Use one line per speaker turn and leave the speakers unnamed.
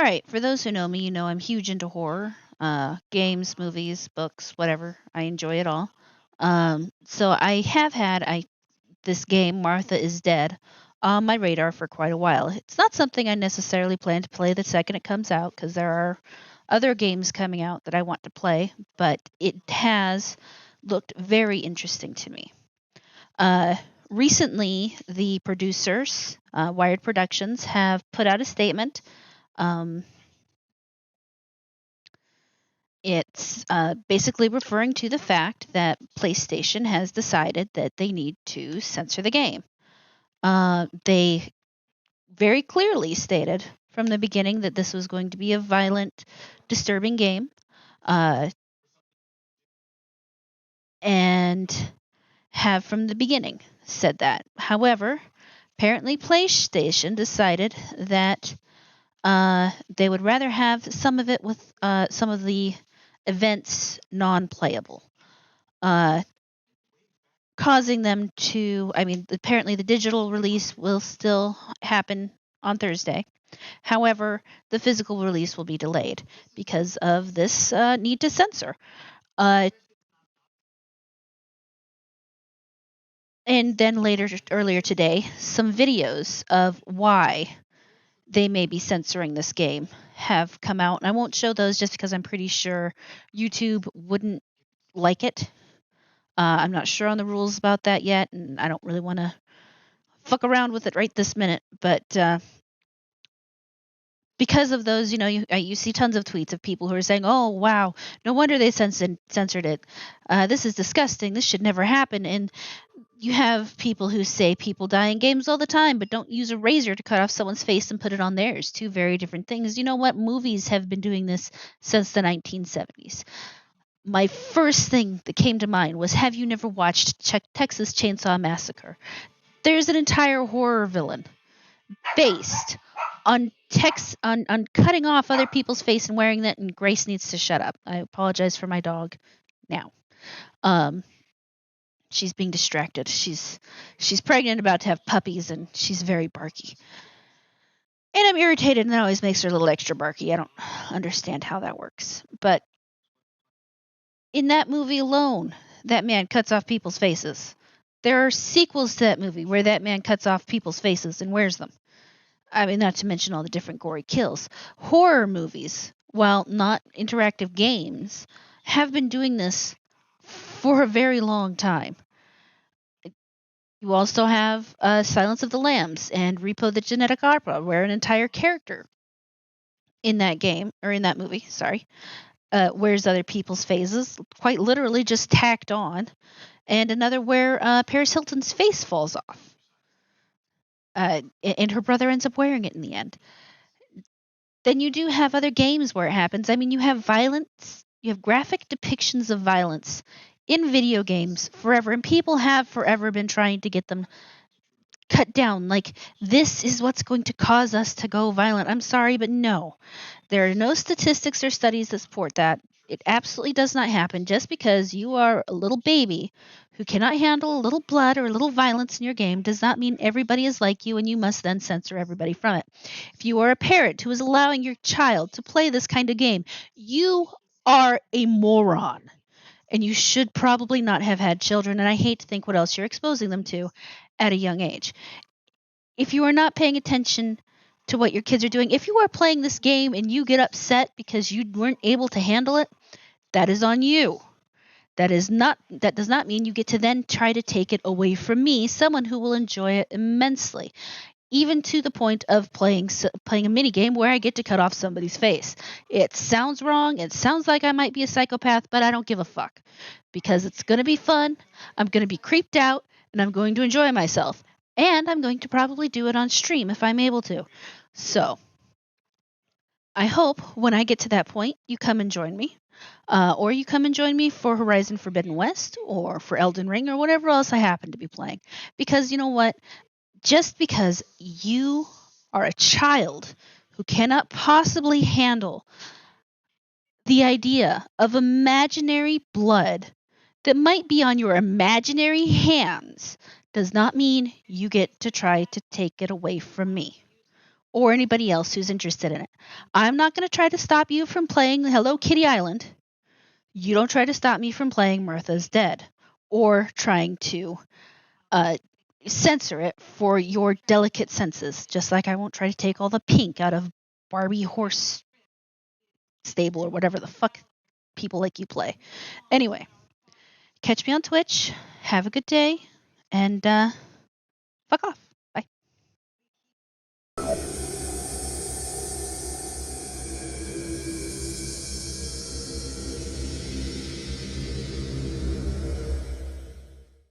right. For those who know me, you know I'm huge into horror, games, movies, books, whatever. I enjoy it all. So I have had this game, Martha is Dead, on my radar for quite a while. It's not something I necessarily plan to play the second it comes out because there are other games coming out that I want to play, but it has looked very interesting to me. Uh, Recently, the producers, Wired Productions, have put out a statement. Um, it's basically referring to the fact that PlayStation has decided that they need to censor the game. They very clearly stated from the beginning that this was going to be a violent, disturbing game, uh, and have from the beginning said that. However, apparently PlayStation decided that they would rather have some of it with some of the events non-playable, uh, causing them to. I mean, apparently the digital release will still happen on Thursday. However, the physical release will be delayed because of this need to censor. Uh, and then earlier today, some videos of why they may be censoring this game have come out. And I won't show those just because I'm pretty sure YouTube wouldn't like it. I'm not sure on the rules about that yet, and I don't really want to fuck around with it right this minute. But because of those, you see tons of tweets of people who are saying, "Oh, wow, no wonder they censored it. This is disgusting. This should never happen." And you have people who say people die in games all the time, but don't use a razor to cut off someone's face and put it on theirs. Two very different things. You know what? Movies have been doing this since the 1970s. My first thing that came to mind was, have you never watched Texas Chainsaw Massacre? There's an entire horror villain based on on cutting off other people's face and wearing that, and Grace needs to shut up. I apologize for my dog now. She's being distracted. She's pregnant, about to have puppies, and she's very barky. And I'm irritated, and that always makes her a little extra barky. I don't understand how that works. But in that movie alone, that man cuts off people's faces. There are sequels to that movie where that man cuts off people's faces and wears them. I mean, not to mention all the different gory kills. Horror movies, while not interactive games, have been doing this for a very long time. You also have Silence of the Lambs and Repo the Genetic Opera, where an entire character in that game, or in that movie, sorry, wears other people's faces, quite literally just tacked on, and another where Paris Hilton's face falls off. And her brother ends up wearing it in the end. Then you do have other games where it happens. I mean, you have violence, you have graphic depictions of violence in video games forever, and people have forever been trying to get them cut down. Like, this is what's going to cause us to go violent. I'm sorry, but no. There are no statistics or studies that support that. It absolutely does not happen. Just because you are a little baby who cannot handle a little blood or a little violence in your game does not mean everybody is like you and you must then censor everybody from it. If you are a parent who is allowing your child to play this kind of game, you are a moron. And you should probably not have had children, and I hate to think what else you're exposing them to at a young age. If you are not paying attention to what your kids are doing, if you are playing this game and you get upset because you weren't able to handle it, that is on you. That does not mean you get to then try to take it away from me, someone who will enjoy it immensely, even to the point of playing a mini game where I get to cut off somebody's face. It sounds wrong. It sounds like I might be a psychopath, but I don't give a fuck because it's going to be fun. I'm going to be creeped out and I'm going to enjoy myself. And I'm going to probably do it on stream if I'm able to. So I hope when I get to that point, you come and join me. Or you come and join me for Horizon Forbidden West or for Elden Ring or whatever else I happen to be playing. Because you know what? Just because you are a child who cannot possibly handle the idea of imaginary blood that might be on your imaginary hands does not mean you get to try to take it away from me or anybody else who's interested in it. I'm not going to try to stop you from playing Hello Kitty Island. You don't try to stop me from playing Martha's Dead or trying to censor it for your delicate senses, just like I won't try to take all the pink out of Barbie Horse Stable or whatever the fuck people like you play. Anyway, catch me on Twitch. Have a good day, and